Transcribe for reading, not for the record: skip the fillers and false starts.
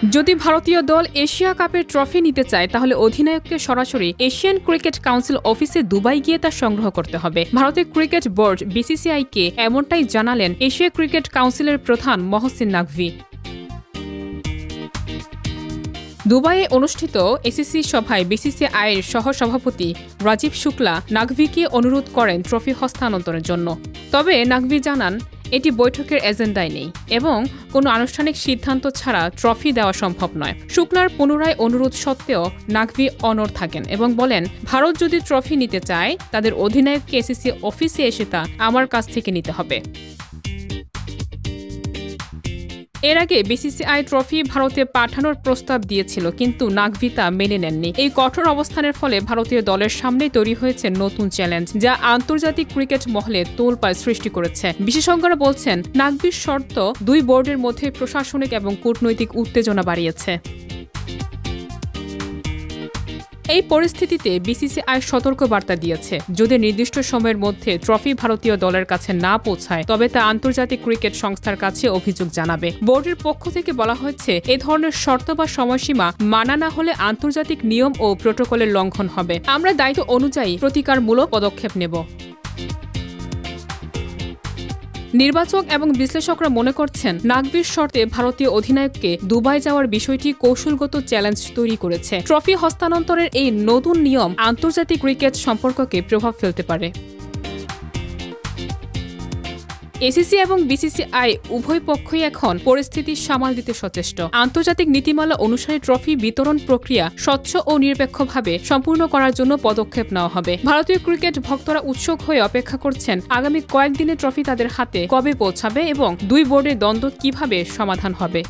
যদি ভারতীয় দল এশিয়া কাপের ট্রফি নিতে চায় তাহলে অধিনায়ককে সরাসরি এশিয়ান ক্রিকেট কাউন্সিল অফিসে দুবাই গিয়ে তা সংগ্রহ করতে হবে। ভারতের ক্রিকেট বোর্ড বিসিসিআইকে এমনটাই জানালেন এশিয়া ক্রিকেট কাউন্সিলের প্রধান মহসিন নাকভি। দুবাইয়ে অনুষ্ঠিত এসিসি সভায় বিসিসিআইয়ের সহ-সভাপতি রাজীব শুক্লা নাকভিকে অনুরোধ করেন ট্রফি হস্তান্তরের জন্য। তবে নাকভি জানান এটি বৈঠকের এজেন্ডায় নেই এবং কোনো আনুষ্ঠানিক সিদ্ধান্ত ছাড়া ট্রফি দেওয়া সম্ভব নয়। শুক্লার পুনরায় অনুরোধ সত্ত্বেও নাকভি অনড় থাকেন এবং বলেন, ভারত যদি ট্রফি নিতে চায় তাদের অধিনায়ককে এসিসি অফিসে এসে তা আমার কাছ থেকে নিতে হবে। এর আগে বিসিসিআই ট্রফি ভারতে পাঠানোর প্রস্তাব দিয়েছিল, কিন্তু নাকভি তা মেনে নেননি। এই কঠোর অবস্থানের ফলে ভারতীয় দলের সামনে তৈরি হয়েছে নতুন চ্যালেঞ্জ, যা আন্তর্জাতিক ক্রিকেট মহলে তোলপাড় সৃষ্টি করেছে। বিশেষজ্ঞরা বলছেন, নাকভির শর্ত দুই বোর্ডের মধ্যে প্রশাসনিক এবং কূটনৈতিক উত্তেজনা বাড়িয়েছে। এই পরিস্থিতিতে বিসিসিআই সতর্ক বার্তা দিয়েছে, যদি নির্দিষ্ট সময়ের মধ্যে ট্রফি ভারতীয় দলের কাছে না পৌঁছায় তবে তা আন্তর্জাতিক ক্রিকেট সংস্থার কাছে অভিযোগ জানাবে। বোর্ডের পক্ষ থেকে বলা হয়েছে, এ ধরনের শর্ত বা সময়সীমা মানা না হলে আন্তর্জাতিক নিয়ম ও প্রোটোকলের লঙ্ঘন হবে। আমরা দায়িত্ব অনুযায়ী প্রতিকারমূলক পদক্ষেপ নেব। নির্বাচক এবং বিশ্লেষকরা মনে করছেন, নাকভির শর্তে ভারতীয় অধিনায়ককে দুবাই যাওয়ার বিষয়টি কৌশলগত চ্যালেঞ্জ তৈরি করেছে। ট্রফি হস্তান্তরের এই নতুন নিয়ম আন্তর্জাতিক ক্রিকেট সম্পর্ককে প্রভাব ফেলতে পারে। এসিসি এবং বিসিসিআই উভয় পক্ষই এখন পরিস্থিতি সামাল দিতে সচেষ্ট। আন্তর্জাতিক নীতিমালা অনুসারে ট্রফি বিতরণ প্রক্রিয়া স্বচ্ছ ও নিরপেক্ষভাবে সম্পূর্ণ করার জন্য পদক্ষেপ নেওয়া হবে। ভারতীয় ক্রিকেট ভক্তরা উৎসুক হয়ে অপেক্ষা করছেন আগামী কয়েকদিনে ট্রফি তাদের হাতে কবে পৌঁছাবে এবং দুই বোর্ডের দ্বন্দ্ব কিভাবে সমাধান হবে।